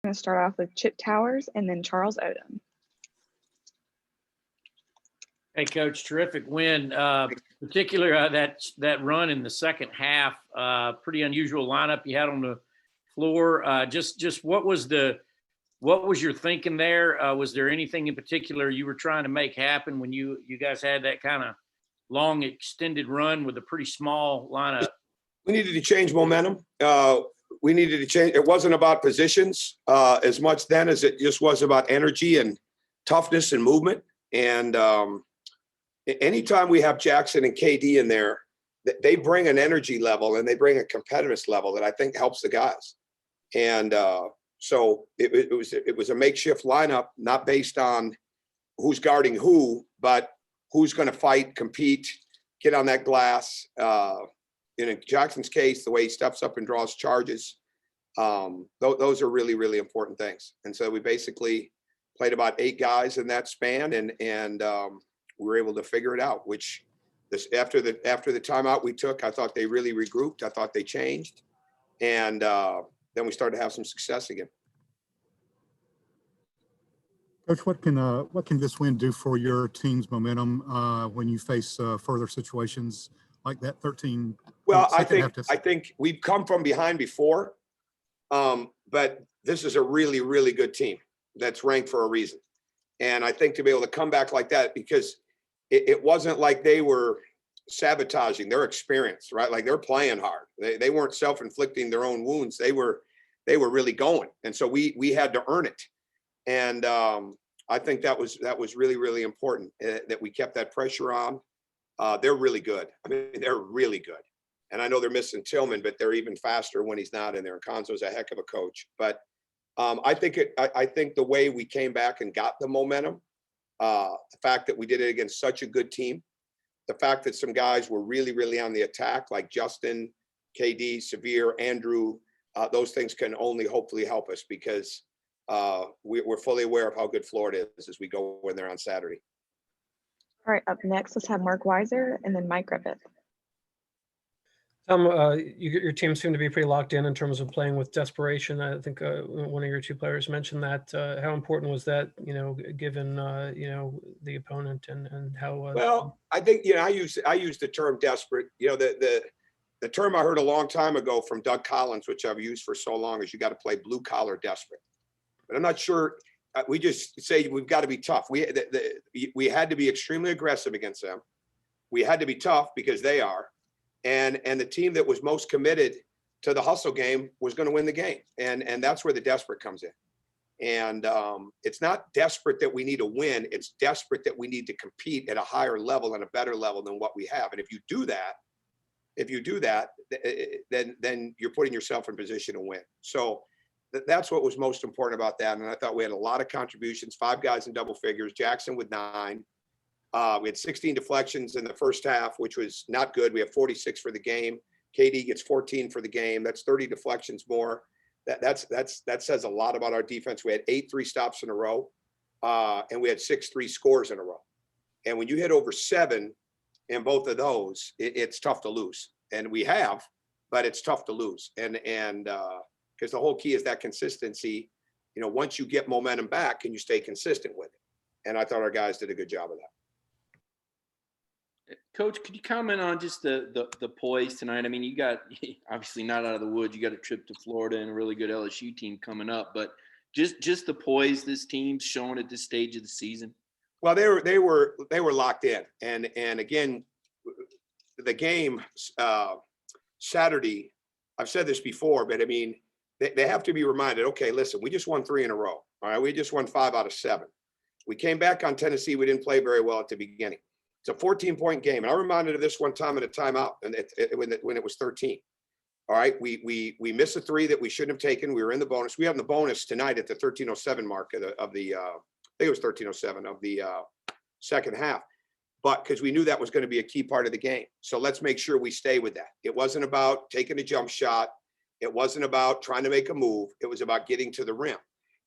going to start off with Chip Towers and then Charles Odom. Hey, Coach, terrific win. Particular that run in the second half, pretty unusual lineup you had on the floor. Just what was your thinking there? Was there anything in particular you were trying to make happen when you guys had that kind of long extended run with a pretty small lineup? We needed to change momentum. We needed to change. It wasn't about positions as much then as it just was about energy and toughness and movement. And anytime we have Jackson and KD in there, they bring an energy level and they bring a competitiveness level that I think helps the guys. And so it was a makeshift lineup, not based on who's guarding who, but who's going to fight, compete, get on that glass. In Jackson's case, the way he steps up and draws charges, those are really, really important things. And so we basically played about 8 guys in that span, and we were able to figure it out. Which after the timeout we took, I thought they really regrouped. I thought they changed, and then we started to have some success again. Coach, what can this win do for your team's momentum when you face further situations like that 13? Well, I think we've come from behind before, but this is a really, really good team that's ranked for a reason. And I think to be able to come back like that, because it wasn't like they were sabotaging their experience, right? Like they're playing hard. They weren't self-inflicting their own wounds. They were really going. And so we had to earn it. And I think that was really, really important that we kept that pressure on. They're really good. I mean, they're really good. And I know they're missing Tillman, but they're even faster when he's not in there. And Konzo's a heck of a coach. But I think the way we came back and got the momentum, the fact that we did it against such a good team, the fact that some guys were really, really on the attack, like Justin, KD, Severe, Andrew, those things can only hopefully help us, because we're fully aware of how good Florida is as we go in there on Saturday. All right, up next, let's have Mark Weiser and then Mike Griffith. Tom, your team seemed to be pretty locked in terms of playing with desperation. I think one of your 2 players mentioned that. How important was that, given, the opponent and how? Well, I think, I use the term desperate. The term I heard a long time ago from Doug Collins, which I've used for so long, is you got to play blue collar desperate. But I'm not sure. We just say we've got to be tough. We had to be extremely aggressive against them. We had to be tough because they are. And the team that was most committed to the hustle game was going to win the game. And that's where the desperate comes in. And it's not desperate that we need to win. It's desperate that we need to compete at a higher level and a better level than what we have. And if you do that, then you're putting yourself in position to win. So that's what was most important about that. And I thought we had a lot of contributions, 5 guys in double figures, Jackson with 9. We had 16 deflections in the first half, which was not good. We have 46 for the game. KD gets 14 for the game. That's 30 deflections more. That says a lot about our defense. We had 8 3-stops in a row, and we had 6 3-scores in a row. And when you hit over 7 in both of those, it's tough to lose. And we have, but it's tough to lose. And because the whole key is that consistency. Once you get momentum back, can you stay consistent with it? And I thought our guys did a good job of that. Coach, could you comment on just the poise tonight? I mean, you got obviously not out of the woods. You got a trip to Florida and a really good LSU team coming up, but just the poise this team's showing at this stage of the season. Well, they were locked in, and again, the game Saturday. I've said this before, but I mean, they have to be reminded. Okay, listen, we just won 3 in a row. All right, we just won 5 out of 7. We came back on Tennessee. We didn't play very well at the beginning. It's a 14-point game. And I reminded of this one time at a timeout when it was 13. All right. We missed a 3 that we shouldn't have taken. We were in the bonus. We have the bonus tonight at the 13:07 mark of the I think it was 13:07 of the second half. But because we knew that was going to be a key part of the game. So let's make sure we stay with that. It wasn't about taking a jump shot. It wasn't about trying to make a move. It was about getting to the rim.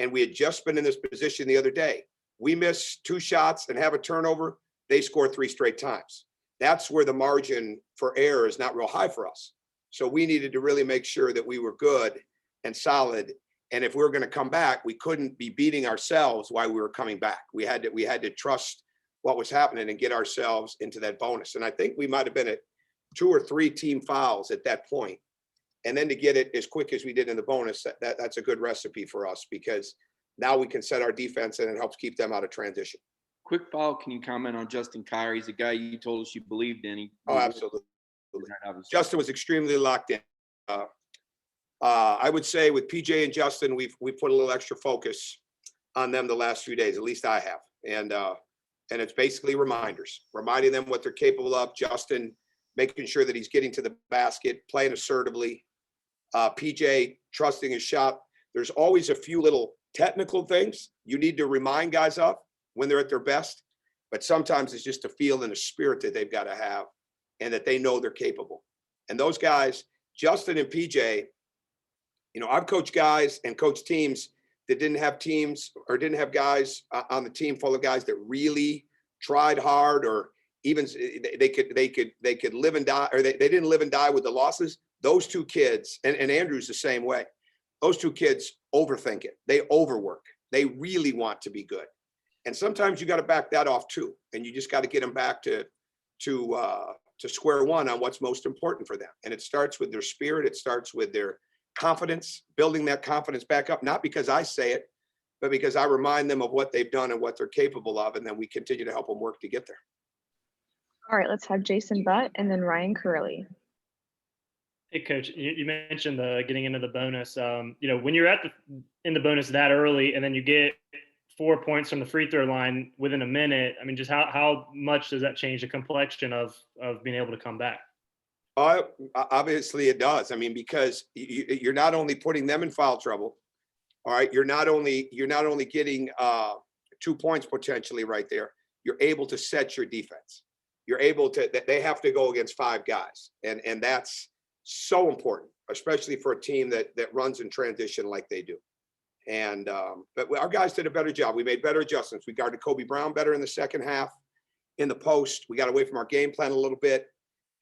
And we had just been in this position the other day. We miss 2 shots and have a turnover. They score 3 straight times. That's where the margin for error is not real high for us. So we needed to really make sure that we were good and solid And if we were going to come back, we couldn't be beating ourselves while we were coming back. We had to trust what was happening and get ourselves into that bonus. And I think we might have been at 2 or 3 team fouls at that point. And then to get it as quick as we did in the bonus, that's a good recipe for us, because now we can set our defense and it helps keep them out of transition. Quick follow, can you comment on Justin Kyrie? He's a guy you told us you believed in. Oh, absolutely. Obviously. Justin was extremely locked in. I would say with PJ and Justin, we put a little extra focus on them the last few days. At least I have, and it's basically reminding them what they're capable of. Justin making sure that he's getting to the basket, playing assertively. PJ trusting his shot. There's always a few little technical things you need to remind guys of when they're at their best, but sometimes it's just a feel and a spirit that they've got to have, and that they know they're capable. And those guys, Justin and PJ, you know, I've coached guys and coached teams that didn't have teams or didn't have guys on the team full of guys that really tried hard, or even they could live and die, or they didn't live and die with the losses. Those 2 kids, and Andrew's the same way. Those 2 kids overthink it. They overwork. They really want to be good. And sometimes you got to back that off too. And you just got to get them back to square one on what's most important for them. And it starts with their spirit. It starts with their confidence, building that confidence back up, not because I say it, but because I remind them of what they've done and what they're capable of. And then we continue to help them work to get there. All right, let's have Jason Butt and then Ryan Curley. Hey, Coach, you mentioned getting into the bonus. You know, when you're in the bonus that early, and then you get 4 points from the free throw line within a minute, I mean, just how much does that change the complexion of being able to come back? Obviously it does. I mean, because you're not only putting them in foul trouble. All right. You're not only getting 2 points potentially right there. You're able to set your defense. You're able to, they have to go against 5 guys. And that's so important, especially for a team that runs in transition like they do. And, but our guys did a better job. We made better adjustments. We guarded Kobe Brown better in the second half in the post. We got away from our game plan a little bit,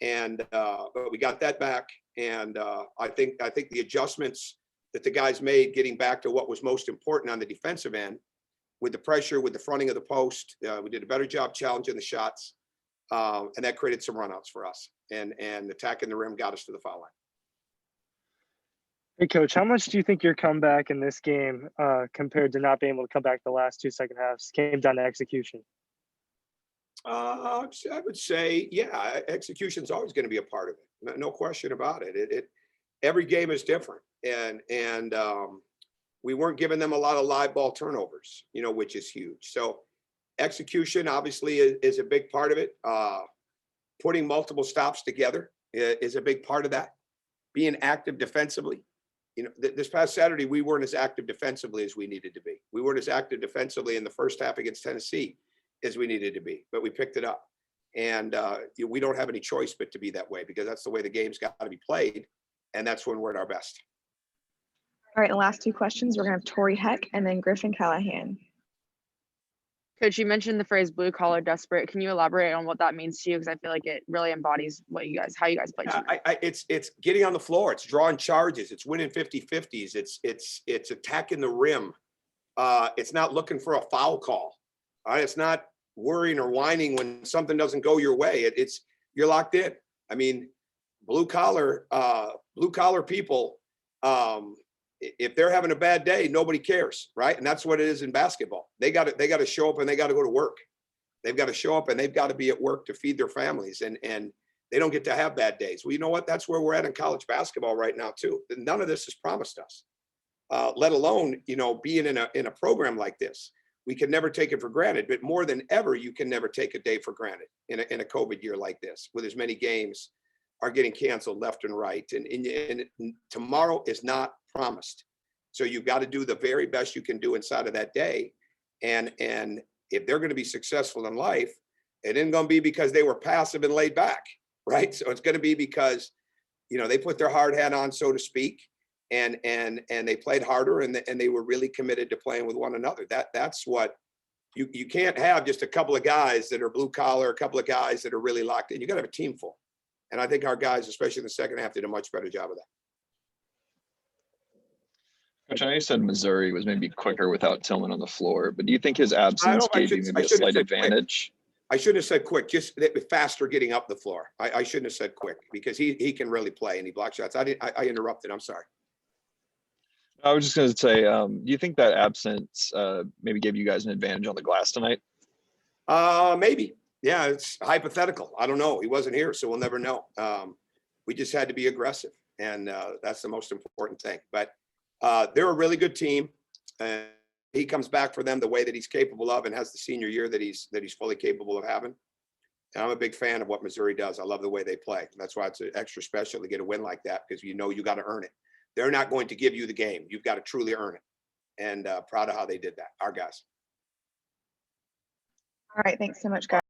and but we got that back. And I think the adjustments that the guys made, getting back to what was most important on the defensive end, with the pressure, with the fronting of the post, we did a better job challenging the shots, and that created some runouts for us. And attacking the rim got us to the foul line. Hey, Coach, how much do you think your comeback in this game compared to not being able to come back the last 2 second halves came down to execution? I would say, yeah, execution is always going to be a part of it. No question about it. Every game is different. And we weren't giving them a lot of live ball turnovers, you know, which is huge. So execution obviously is a big part of it. Putting multiple stops together is a big part of that. Being active defensively. You know, this past Saturday, we weren't as active defensively as we needed to be. We weren't as active defensively in the first half against Tennessee as we needed to be, but we picked it up. And we don't have any choice but to be that way, because that's the way the game's got to be played. And that's when we're at our best. All right, the last 2 questions, we're gonna have Tori Heck and then Griffin Callahan. Coach, you mentioned the phrase blue collar desperate. Can you elaborate on what that means to you? Because I feel like it really embodies how you guys play. It's getting on the floor. It's drawing charges. It's winning 50-50s. It's attacking the rim. It's not looking for a foul call. All right. It's not worrying or whining when something doesn't go your way. You're locked in. I mean, blue collar people, if they're having a bad day, nobody cares, right? And that's what it is in basketball. They got to show up and they got to go to work. They've got to show up and they've got to be at work to feed their families, and they don't get to have bad days. Well, you know what? That's where we're at in college basketball right now too. None of this is promised us, let alone, you know, being in a program like this. We can never take it for granted, but more than ever, you can never take a day for granted in a COVID year like this, with as many games are getting canceled left and right. And tomorrow is not promised. So you've got to do the very best you can do inside of that day. And if they're going to be successful in life, it isn't going to be because they were passive and laid back, right? So it's going to be because, you know, they put their hard hat on, so to speak, and they played harder, and they were really committed to playing with one another. That's what you can't have just a couple of guys that are blue collar, a couple of guys that are really locked in. You got to have a team full. And I think our guys, especially in the second half, did a much better job of that. Coach, I know you said Missouri was maybe quicker without Tillman on the floor, but do you think his I absence don't- I gave you should- maybe I a shouldn't slight have said quick. advantage? I shouldn't have said quick, just faster getting up the floor. I shouldn't have said quick because he can really play and he blocks shots. I interrupted. I'm sorry. I was just going to say, do you think that absence maybe gave you guys an advantage on the glass tonight? Maybe. Yeah, it's hypothetical. I don't know. He wasn't here, so we'll never know. We just had to be aggressive, and that's the most important thing. But they're a really good team, and he comes back for them the way that he's capable of, and has the senior year that he's fully capable of having. And I'm a big fan of what Missouri does. I love the way they play. That's why it's extra special to get a win like that, because you know you got to earn it. They're not going to give you the game. You've got to truly earn it. And proud of how they did that, our guys. All right, thanks so much, guys.